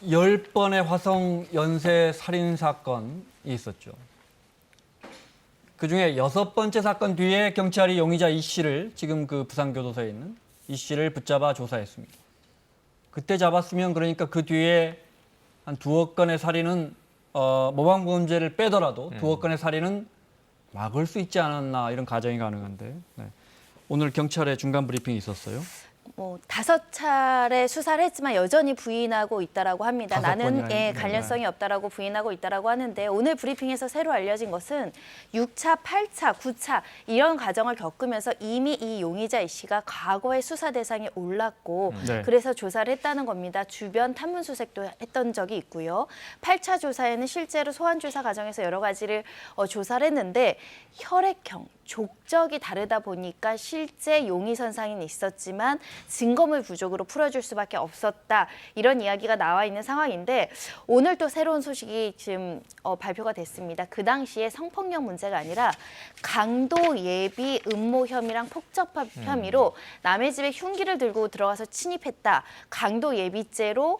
10번의 화성 연쇄 살인 사건이 있었죠. 그중에 6번째 사건 뒤에 경찰이 용의자 이 씨를, 지금 그 부산교도소에 있는 이 씨를 붙잡아 조사했습니다. 그때 잡았으면 그러니까 그 뒤에 한 2억 건의 살인은 모방범죄를 빼더라도 2억 건의 살인은 막을 수 있지 않았나, 이런 가정이 가능한데, 네. 오늘 경찰의 중간 브리핑이 있었어요. 5차례 수사를 했지만 여전히 부인하고 있다라고 합니다. 5건이나 나는 네. 관련성이 없다라고 부인하고 있다라고 하는데, 오늘 브리핑에서 새로 알려진 것은 6차, 8차, 9차 이런 과정을 겪으면서 이미 이 용의자 이 씨가 과거의 수사 대상에 올랐고 네. 그래서 조사를 했다는 겁니다. 주변 탐문 수색도 했던 적이 있고요. 8차 조사에는 실제로 소환 조사 과정에서 여러 가지를 조사를 했는데, 혈액형, 족적이 다르다 보니까 실제 용의 선상은 있었지만 증거물 부족으로 풀어줄 수밖에 없었다, 이런 이야기가 나와 있는 상황인데, 오늘 또 새로운 소식이 지금 발표가 됐습니다. 그 당시에 성폭력 문제가 아니라 강도 예비 음모 혐의랑 폭접한 혐의로 남의 집에 흉기를 들고 들어가서 침입했다, 강도 예비죄로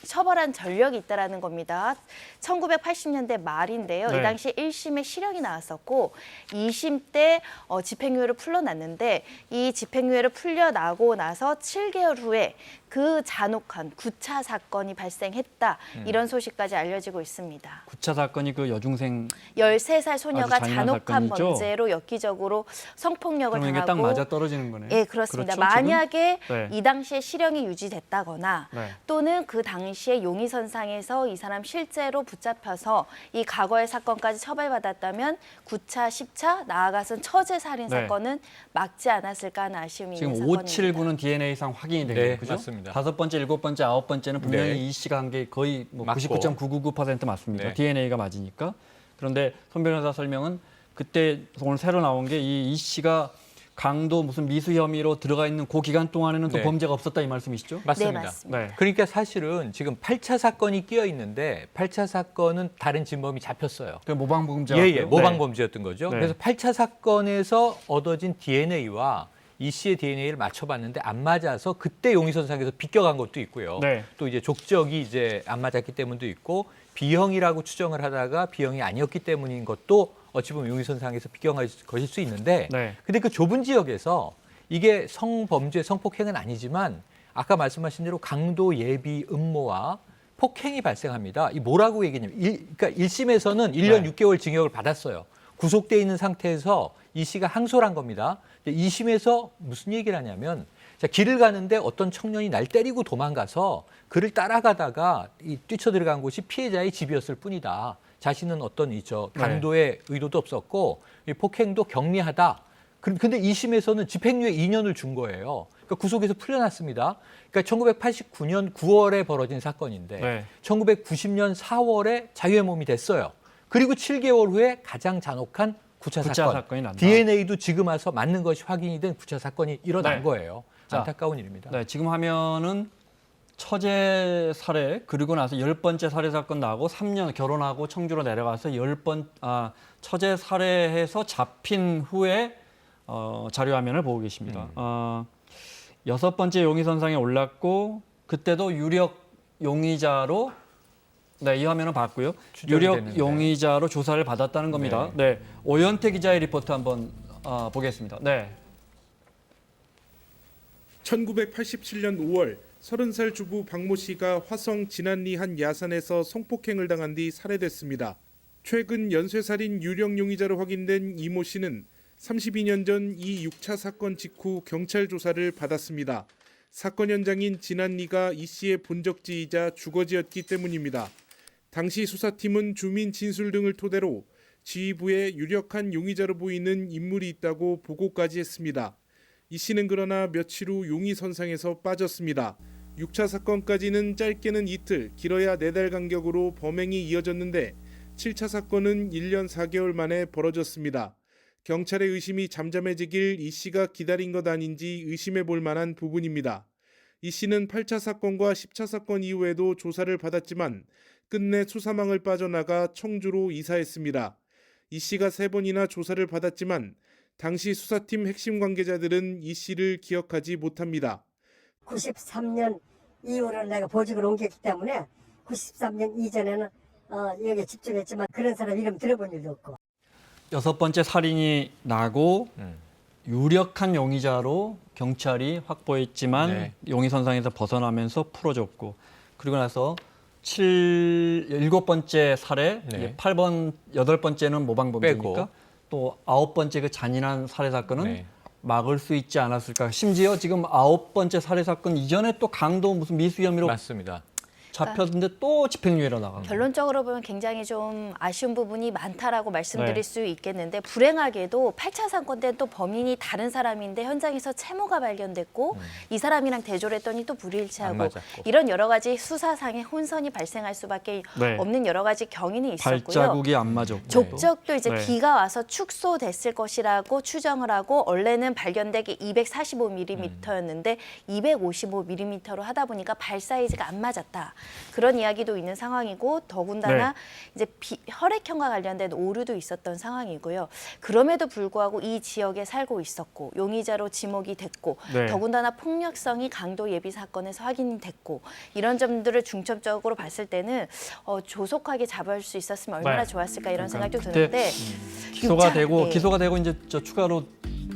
처벌한 전력이 있다라는 겁니다. 1980년대 말인데요. 네. 이 당시 1심에 실형이 나왔었고 2심 때 집행유예를 풀려났는데, 이 집행유예를 풀려나고 나서 7개월 후에 그 잔혹한 9차 사건이 발생했다, 이런 소식까지 알려지고 있습니다. 9차 사건이 그 여중생, 13살 소녀가 아주 잔인한 잔혹한 사건이죠? 번째로 엽기적으로 성폭력을 그러면 이게 당하고, 딱 맞아 떨어지는 거네요. 예, 그렇습니다. 그렇죠, 만약에 지금? 네. 이 당시에 실형이 유지됐다거나 네. 또는 그 당시에 용의선상에서 이 사람 실제로 붙잡혀서 이 과거의 사건까지 처벌받았다면 9차, 10차 나아가선 처제 살인 네. 사건은 막지 않았을까 하는 아쉬움이 지금 있는 사건입니다. 579는 DNA상 확인이 된 네, 거예요, 그죠? 맞습니다. 5번째, 7번째, 9번째는 분명히 네. 이 씨가 한 게 거의 뭐 맞고. 99.999% 맞습니다. 네. DNA가 맞으니까. 그런데 손 변호사 설명은 그때 오늘 새로 나온 게 이 씨가 강도 무슨 미수 혐의로 들어가 있는 그 기간 동안에는 또 네. 범죄가 없었다, 이 말씀이시죠? 맞습니다. 네, 맞습니다. 네. 그러니까 사실은 지금 8차 사건이 끼어 있는데 8차 사건은 다른 진범이 잡혔어요. 그 모방범죄. 예, 모방범죄였던 거죠. 네. 그래서 8차 사건에서 얻어진 DNA와 이 씨의 DNA를 맞춰봤는데 안 맞아서 그때 용의선상에서 비껴간 것도 있고요. 네. 또 이제 족적이 이제 안 맞았기 때문도 있고, B형이라고 추정을 하다가 B형이 아니었기 때문인 것도 어찌 보면 용의선상에서 비껴간 것일 수 있는데, 네. 근데 그 좁은 지역에서 이게 성범죄, 성폭행은 아니지만 아까 말씀하신 대로 강도 예비 음모와 폭행이 발생합니다. 이 뭐라고 얘기냐면, 그러니까 1심에서는 1년 네. 6개월 징역을 받았어요. 구속돼 있는 상태에서 이 씨가 항소를 한 겁니다. 2심에서 무슨 얘기를 하냐면, 자, 길을 가는데 어떤 청년이 날 때리고 도망가서 그를 따라가다가 뛰쳐들어간 곳이 피해자의 집이었을 뿐이다. 자신은 어떤 강도의 의도도 없었고 이 폭행도 경미하다. 근데 2심에서는 집행유예 2년을 준 거예요. 그러니까 구속에서 풀려났습니다. 그러니까 1989년 9월에 벌어진 사건인데 네. 1990년 4월에 자유의 몸이 됐어요. 그리고 7개월 후에 가장 잔혹한 9차 9차 사건. 사건이 난다. DNA도 지금 와서 맞는 것이 확인이 된 9차 사건이 일어난 네. 거예요. 자, 안타까운 일입니다. 네, 지금 하면은 처제 살해, 그리고 나서 10번째 살해 사건 나고 3년 결혼하고 청주로 내려가서 처제 살해해서 잡힌 후에 자료 화면을 보고 계십니다. 6번째 용의선상에 올랐고 그때도 유력 용의자로, 네, 이 화면은 봤고요. 추정이 유력 됐는데. 용의자로 조사를 받았다는 겁니다. 네, 오현태 기자의 리포트 한번 보겠습니다. 네. 1987년 5월 30살 주부 박모 씨가 화성 진안리 한 야산에서 성폭행을 당한 뒤 살해됐습니다. 최근 연쇄살인 유력 용의자로 확인된 이모 씨는 32년 전 이 6차 사건 직후 경찰 조사를 받았습니다. 사건 현장인 진안리가 이 씨의 본적지이자 주거지였기 때문입니다. 당시 수사팀은 주민 진술 등을 토대로 지휘부에 유력한 용의자로 보이는 인물이 있다고 보고까지 했습니다. 이 씨는 그러나 며칠 후 용의선상에서 빠졌습니다. 6차 사건까지는 짧게는 이틀, 길어야 4달 간격으로 범행이 이어졌는데 7차 사건은 1년 4개월 만에 벌어졌습니다. 경찰의 의심이 잠잠해지길 이 씨가 기다린 것 아닌지 의심해 볼 만한 부분입니다. 이 씨는 8차 사건과 10차 사건 이후에도 조사를 받았지만 끝내 수사망을 빠져나가 청주로 이사했습니다. 이 씨가 3번이나 조사를 받았지만 당시 수사팀 핵심 관계자들은 이 씨를 기억하지 못합니다. 93년 이후로 내가 보직을 옮겼기 때문에 93년 이전에는 여기에 집중했지만 그런 사람 이름 들어본 일도 없고. 6번째 살인이 나고 유력한 용의자로 경찰이 확보했지만 네. 용의선상에서 벗어나면서 풀어줬고 그리고 나서 7번째 살해, 네. 8번, 8번째는 모방범죄니까 빼고. 또 9번째 그 잔인한 살해 사건은 네. 막을 수 있지 않았을까. 심지어 지금 9번째 살해 사건 이전에 또 강도 무슨 미수 혐의로 맞습니다. 잡혔는데 또 집행유예로 나가고. 결론적으로 보면 굉장히 좀 아쉬운 부분이 많다라고 말씀드릴 네. 수 있겠는데 불행하게도 8차 사건 때 또 범인이 다른 사람인데 현장에서 채모가 발견됐고 이 사람이랑 대조를 했더니 또 안 불일치하고 맞았고. 이런 여러 가지 수사상의 혼선이 발생할 수밖에 네. 없는 여러 가지 경위는 있었고요. 발자국이 안 맞았고. 족적도 이제 네. 비가 와서 축소됐을 것이라고 추정을 하고 원래는 발견되기 245mm였는데 255mm로 하다 보니까 발 사이즈가 안 맞았다. 그런 이야기도 있는 상황이고 더군다나 이제 혈액형과 관련된 오류도 있었던 상황이고요. 그럼에도 불구하고 이 지역에 살고 있었고 용의자로 지목이 됐고 네. 더군다나 폭력성이 강도 예비 사건에서 확인이 됐고 이런 점들을 중점적으로 봤을 때는 조속하게 잡을 수 있었으면 얼마나 네. 좋았을까 이런 생각도 그때 드는데 기소가 되고 네. 기소가 되고 이제 저 추가로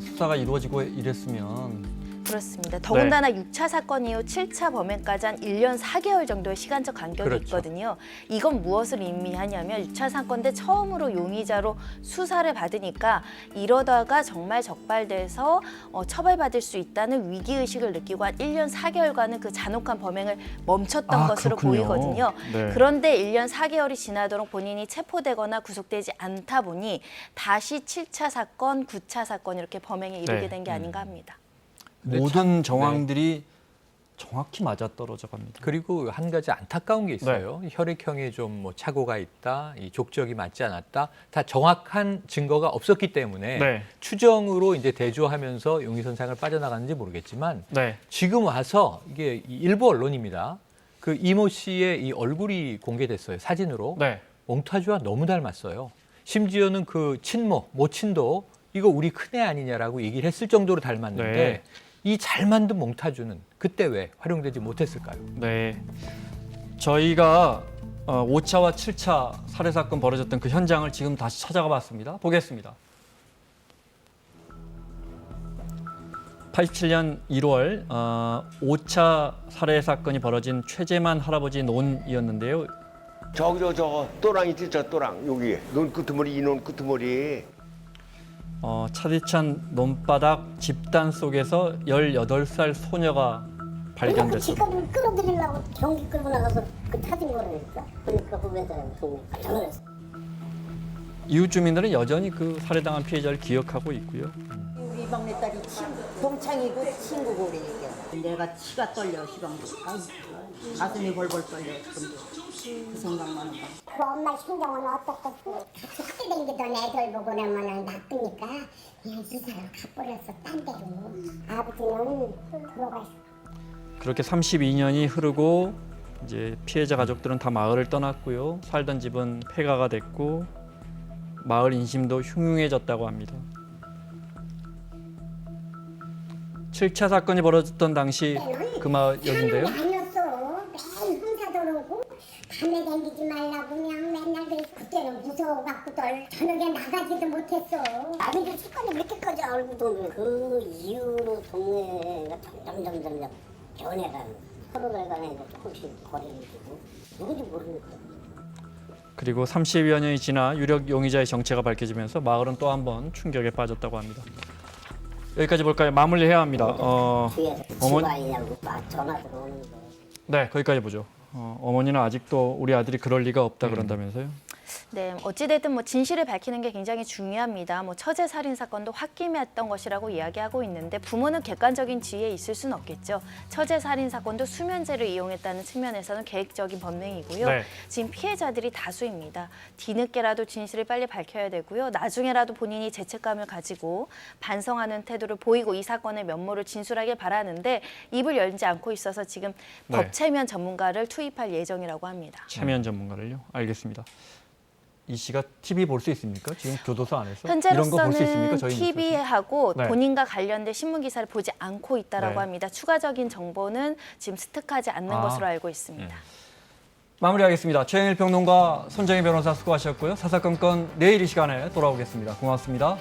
수사가 이루어지고 이랬으면 그렇습니다. 더군다나 6차 사건 이후 7차 범행까지 한 1년 4개월 정도의 시간적 간격이 그렇죠. 있거든요. 이건 무엇을 의미하냐면 6차 사건 때 처음으로 용의자로 수사를 받으니까 이러다가 정말 적발돼서 처벌받을 수 있다는 위기의식을 느끼고 한 1년 4개월간은 그 잔혹한 범행을 멈췄던 것으로 그렇군요. 보이거든요. 네. 그런데 1년 4개월이 지나도록 본인이 체포되거나 구속되지 않다 보니 다시 7차 사건, 9차 사건 이렇게 범행에 이르게 네. 된 게 아닌가 합니다. 근데 모든 정황들이 정확히 맞아떨어져 갑니다. 그리고 한 가지 안타까운 게 있어요. 네. 혈액형에 좀 뭐 착오가 있다, 이 족적이 맞지 않았다, 다 정확한 증거가 없었기 때문에 네. 추정으로 이제 대조하면서 용의선상을 빠져나갔는지 모르겠지만 네. 지금 와서 이게 이 일부 언론입니다. 그 이모 씨의 이 얼굴이 공개됐어요, 사진으로. 네. 몽타주와 너무 닮았어요. 심지어는 그 친모, 모친도 이거 우리 큰애 아니냐라고 얘기를 했을 정도로 닮았는데 네. 이 잘 만든 몽타주는 그때 왜 활용되지 못했을까요? 네. 저희가 5차와 7차 살해 사건 벌어졌던 그 현장을 지금 다시 찾아가 봤습니다. 보겠습니다. 87년 1월 5차 살해 사건이 벌어진 최재만 할아버지 논이었는데요. 저거 또랑 있지, 저 또랑 여기 논 끄트머리, 이논 끄트머리. 차디찬 논바닥 집단 속에서 18살 소녀가 발견됐습니다. 집값을 끌어들이려고 경기 끌고 나가서 그 찾은 거라니까. 그러니까 보면서 깜짝 놀랐어. 이웃 주민들은 여전히 그 살해당한 피해자를 기억하고 있고요. 우리 막내 딸이 동창이고 친구고 그러니까 내가 치가 떨려 시방도 가슴이 벌벌 떨려 그 생각만 해봐. 그 엄마 심정은 어떻겠어? 같이 학교 다니던 애들 보고 나면 나쁘니까 그냥 수사로 가버렸어, 딴 데로. 아버지는 들어가서. 그렇게 32년이 흐르고 이제 피해자 가족들은 다 마을을 떠났고요. 살던 집은 폐가가 됐고 마을 인심도 흉흉해졌다고 합니다. 7차 사건이 벌어졌던 당시 그 마을 여긴데요. 아니었어. 맨 흥사더라고. 밤에 다니지 말라고 그냥 맨날 그래서 그때는 무서워갖고들 저녁에 나가지도 못했어. 아버지 습관이 그렇게까지 알고도 그 이후로 동네가 점점 변해가는 서로를 간에 조금씩 거리를 두고 누군지 모르니까. 그리고 30여 년이 지나 유력 용의자의 정체가 밝혀지면서 마을은 또 한 번 충격에 빠졌다고 합니다. 여기까지 볼까요? 마무리해야 합니다. 뒤에서 어머니- 집아이냐고 막 전화 들어오는 거. 네, 거기까지 보죠. 어머니는 아직도 우리 아들이 그럴 리가 없다 그런다면서요? 네, 어찌됐든 뭐 진실을 밝히는 게 굉장히 중요합니다. 뭐 처제 살인 사건도 홧김이었던 것이라고 이야기하고 있는데 부모는 객관적인 지위에 있을 수는 없겠죠. 처제 살인 사건도 수면제를 이용했다는 측면에서는 계획적인 범행이고요. 네. 지금 피해자들이 다수입니다. 뒤늦게라도 진실을 빨리 밝혀야 되고요. 나중에라도 본인이 죄책감을 가지고 반성하는 태도를 보이고 이 사건의 면모를 진술하길 바라는데 입을 열지 않고 있어서 지금 네. 법체면 전문가를 투입할 예정이라고 합니다. 체면 전문가를요. 알겠습니다. 이 씨가 TV 볼 수 있습니까? 지금 교도소 안에서 이런 거 볼 수 있습니까? 현재로서는 저희 TV하고 네. 본인과 관련된 신문 기사를 보지 않고 있다라고 네. 합니다. 추가적인 정보는 지금 습득하지 않는 아. 것으로 알고 있습니다. 마무리하겠습니다. 최영일 평론가, 손정희 변호사 수고하셨고요. 사사건건 내일 이 시간에 돌아오겠습니다. 고맙습니다.